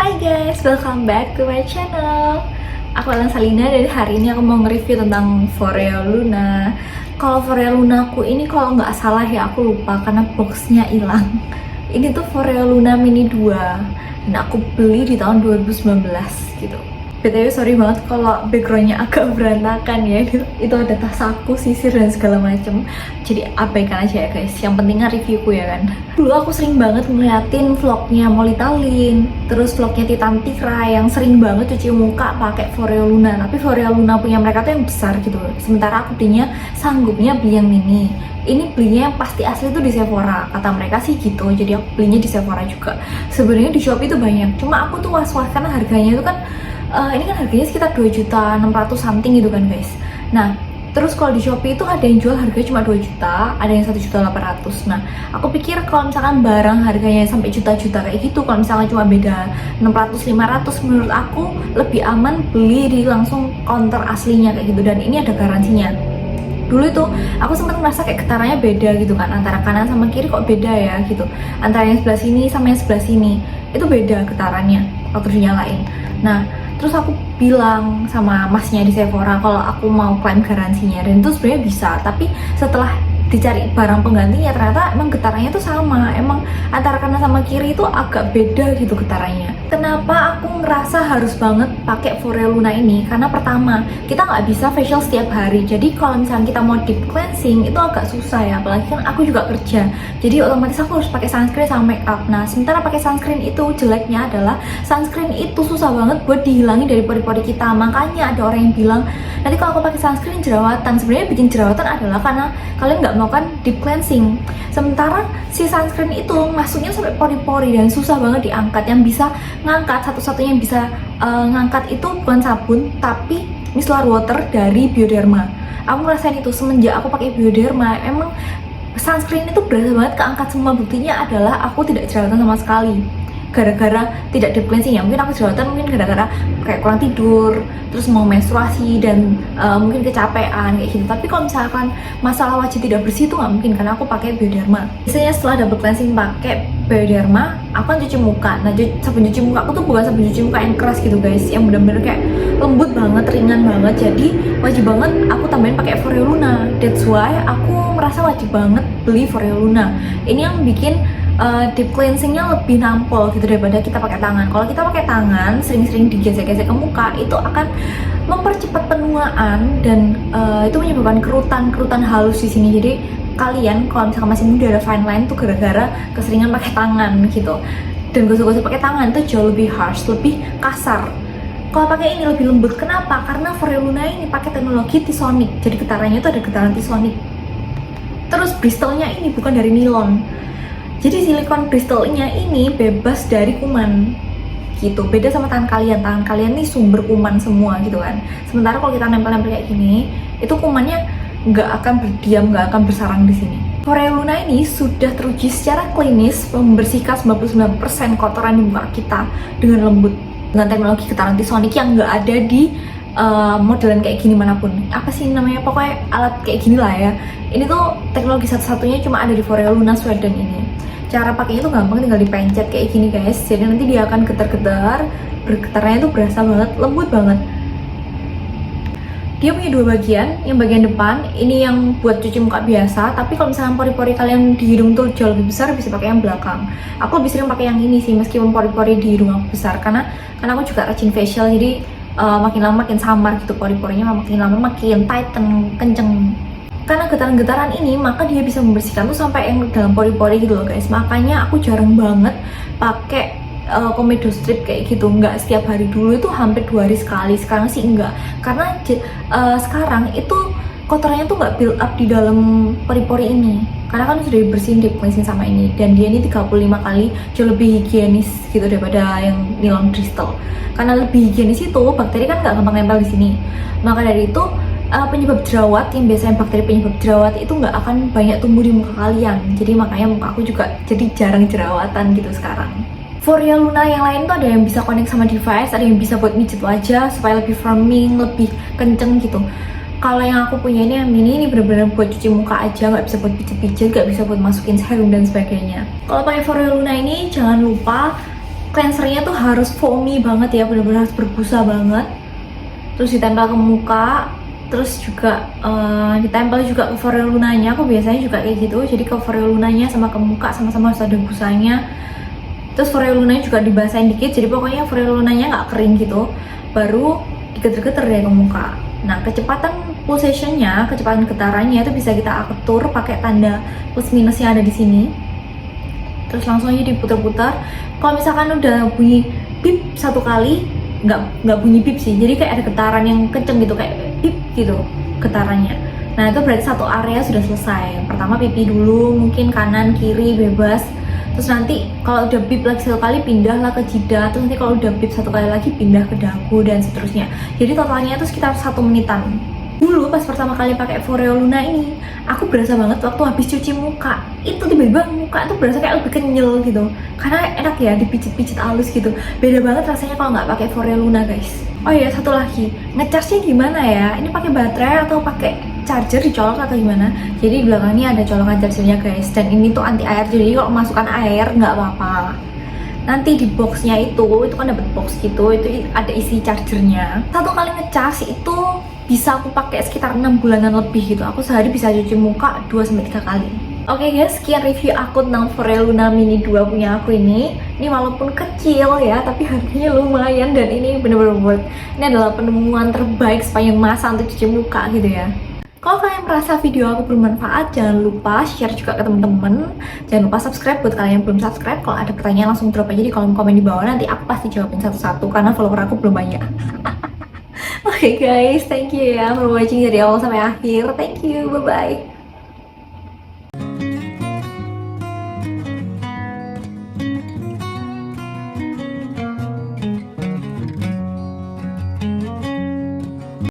Hai guys, welcome back to my channel. Aku Ellen Salina dan hari ini aku mau nge-review tentang Foreo Luna. Kalau Foreo Luna aku ini kalau nggak salah ya aku lupa karena boxnya hilang. Ini tuh Foreo Luna Mini 2 dan aku beli di tahun 2019 gitu. BTW sorry banget kalau backgroundnya agak berantakan ya. Itu ada tas aku, sisir dan segala macem. Jadi abaikan aja ya guys. Yang penting kan reviewku ya kan. Dulu aku sering banget ngeliatin vlognya Molita Lin, terus vlognya Titan Tikra yang sering banget cuci muka pakai Foreo Luna. Tapi Foreo Luna punya mereka tuh yang besar gitu. Sementara aku sanggupnya beli yang mini. Ini belinya yang pasti asli tuh di Sephora, kata mereka sih gitu. Jadi aku belinya di Sephora juga. Sebenarnya di Shopee itu banyak. Cuma aku tuh was-was karena harganya itu kan ini kan harganya sekitar 2.600.000 something gitu kan guys. Nah, terus kalau di Shopee itu ada yang jual harganya cuma 2 juta, ada yang 1.800.000. Nah, aku pikir kalau misalkan barang harganya sampai juta-juta kayak gitu, kalau misalkan cuma beda 600-500, menurut aku lebih aman beli di langsung counter aslinya kayak gitu. Dan ini ada garansinya. Dulu itu aku sempat merasa kayak getarannya beda gitu kan, antara kanan sama kiri kok beda ya gitu, antara yang sebelah sini sama yang sebelah sini itu beda getarannya waktu dinyalain. Nah, terus aku bilang sama masnya di Sephora kalau aku mau klaim garansinya, dan itu sebenarnya bisa, tapi setelah dicari barang penggantinya ternyata emang getarannya tuh sama, emang antara kanan sama kiri itu agak beda gitu getarannya. Kenapa aku ngerasa harus banget pakai Foreo Luna ini? Karena pertama, kita nggak bisa facial setiap hari, jadi kalau misalnya kita mau deep cleansing itu agak susah ya, apalagi kan aku juga kerja, jadi otomatis aku harus pakai sunscreen sama make up. Nah, sementara pakai sunscreen itu jeleknya adalah sunscreen itu susah banget buat dihilangin dari pori-pori kita. Makanya ada orang yang bilang nanti kalau aku pakai sunscreen jerawatan. Sebenarnya bikin jerawatan adalah karena kalian nggak melakukan deep cleansing. Sementara si sunscreen itu masuknya sampai pori-pori dan susah banget diangkat. Yang bisa ngangkat, satu-satunya yang bisa ngangkat itu bukan sabun tapi micellar water dari Bioderma. Aku ngerasain itu semenjak aku pakai Bioderma, emang sunscreen itu berasa banget keangkat semua. Buktinya adalah aku tidak jerawatan sama sekali gara-gara tidak deep cleansing ya. Mungkin aku jerawatan mungkin gara-gara kayak kurang tidur, terus mau menstruasi dan mungkin kecapean kayak gitu. Tapi kalau misalkan masalah wajah tidak bersih itu nggak mungkin karena aku pakai Bioderma. Biasanya setelah double cleansing pakai Bioderma, aku kan cuci muka. Nah, sabun cuci muka aku tuh bukan sabun cuci muka yang keras gitu guys, yang bener-bener kayak lembut banget, ringan banget. Jadi wajib banget aku tambahin pakai Foreo Luna. That's why aku merasa wajib banget beli Foreo Luna. Ini yang bikin deep cleansingnya lebih nampol gitu daripada kita pakai tangan. Kalau kita pakai tangan sering-sering digesek-gesek ke muka, itu akan mempercepat penuaan dan itu menyebabkan kerutan halus di sini. Jadi kalian kalau misalkan masih muda ada fine line tuh gara-gara keseringan pakai tangan gitu. Dan gosok-gosok pakai tangan itu jauh lebih harsh, lebih kasar. Kalau pakai ini lebih lembut. Kenapa? Karena Foreo Luna ini pakai teknologi T-Sonic. Jadi getarannya itu ada getaran T-Sonic. Terus bristlenya ini bukan dari nilon. Jadi silikon kristalnya ini bebas dari kuman gitu. Beda sama tangan kalian nih sumber kuman semua gitu kan. Sementara kalau kita nempel-nempel kayak gini, itu kumannya nggak akan berdiam, nggak akan bersarang di sini. Foreo Luna ini sudah teruji secara klinis membersihkan 99% kotoran di muka kita dengan lembut, dengan teknologi getaran T-Sonic yang nggak ada di modelan kayak gini manapun. Apa sih namanya, pokoknya alat kayak gini lah ya. Ini tuh teknologi satu-satunya cuma ada di Foreo Luna Sweden ini. Cara pakainya tuh gampang, tinggal dipencet kayak gini guys. Jadi nanti dia akan getar-getar, bergetarnya tuh berasa banget, lembut banget. Dia punya dua bagian, yang bagian depan ini yang buat cuci muka biasa, tapi kalau misalnya pori-pori kalian di hidung tuh jauh lebih besar, bisa pakai yang belakang. Aku lebih sering pakai yang ini sih, meskipun pori-pori di hidung aku besar, karena aku juga rajin facial, jadi makin lama makin samar gitu pori-porinya, makin lama makin tighten, kenceng. Karena getaran-getaran ini, maka dia bisa membersihkan tuh sampai yang dalam pori-pori gitu loh guys. Makanya aku jarang banget pakai komedo strip kayak gitu, nggak setiap hari. Dulu itu hampir 2 hari sekali, sekarang sih enggak. Karena sekarang itu kotorannya tuh nggak build up di dalam pori-pori ini, karena kan sudah dibersihin deep cleansing sama ini. Dan dia ini 35 kali jauh lebih higienis gitu daripada yang nilon crystal. Karena lebih higienis itu, bakteri kan nggak gampang nempel di sini. Maka dari itu penyebab jerawat, yang biasanya bakteri penyebab jerawat itu nggak akan banyak tumbuh di muka kalian. Jadi makanya muka aku juga jadi jarang jerawatan gitu sekarang. Foreo Luna yang lain tuh ada yang bisa connect sama device, ada yang bisa buat mijet wajah supaya lebih firming, lebih kenceng gitu. Kalau yang aku punya ini yang mini, ini bener-bener buat cuci muka aja, nggak bisa buat pijet-pijet, nggak bisa buat masukin serum dan sebagainya. Kalau pakai Foreo Luna ini jangan lupa cleansernya tuh harus foamy banget ya, bener-bener harus berbusa banget. Terus ditempel ke muka, terus juga ditempel juga ke Foreo Lunanya. Aku biasanya juga kayak gitu, jadi ke Foreo Lunanya sama ke muka sama-sama harus ada busanya. Terus Foreo Lunanya juga dibasahin dikit, jadi pokoknya Foreo Lunanya nggak kering gitu, baru digeter-geter deh ke muka. Nah, kecepatan pulsationnya, kecepatan getarannya itu bisa kita atur pakai tanda plus minus yang ada di sini. Terus langsung aja diputar-putar. Kalau misalkan udah bunyi pip satu kali, nggak bunyi pip sih, jadi kayak ada getaran yang kenceng gitu, kayak pip gitu getarannya. Nah, itu berarti satu area sudah selesai. Pertama pipi dulu, mungkin kanan kiri bebas. Terus nanti kalau udah bip lagi satu kali, pindahlah ke jidat. Terus nanti kalau udah bip satu kali lagi, pindah ke dagu dan seterusnya. Jadi totalnya itu sekitar 1 menitan. Dulu pas pertama kali pakai Foreo Luna ini, aku berasa banget waktu habis cuci muka, itu tiba-tiba muka tuh berasa kayak lebih kenyal gitu. Karena enak ya, dipicit-picit halus gitu. Beda banget rasanya kalau nggak pakai Foreo Luna, guys. Oh iya, satu lagi, ngecasnya gimana ya? Ini pakai baterai atau pakai charger dicolok atau gimana? Jadi di belakangnya ada colokan chargernya, guys. Dan ini tuh anti air, jadi kalau masukkan air nggak apa-apa. Nanti di boxnya itu kan dapat box gitu, itu ada isi chargernya. Satu kali ngecas itu bisa aku pakai sekitar 6 bulanan lebih gitu. Aku sehari bisa cuci muka 2-3 kali. Oke guys, sekian review aku tentang Foreo Luna Mini 2 punya aku ini. Ini walaupun kecil ya, tapi harganya lumayan dan ini bener-bener worth. Ini adalah penemuan terbaik sepanjang masa untuk cuci muka gitu ya. Kalau kalian merasa video aku bermanfaat, jangan lupa share juga ke temen-temen. Jangan lupa subscribe buat kalian yang belum subscribe. Kalau ada pertanyaan langsung drop aja di kolom komen di bawah. Nanti aku pasti jawabin satu-satu karena follower aku belum banyak. Oke guys, thank you ya for watching dari awal sampai akhir. Thank you, bye-bye.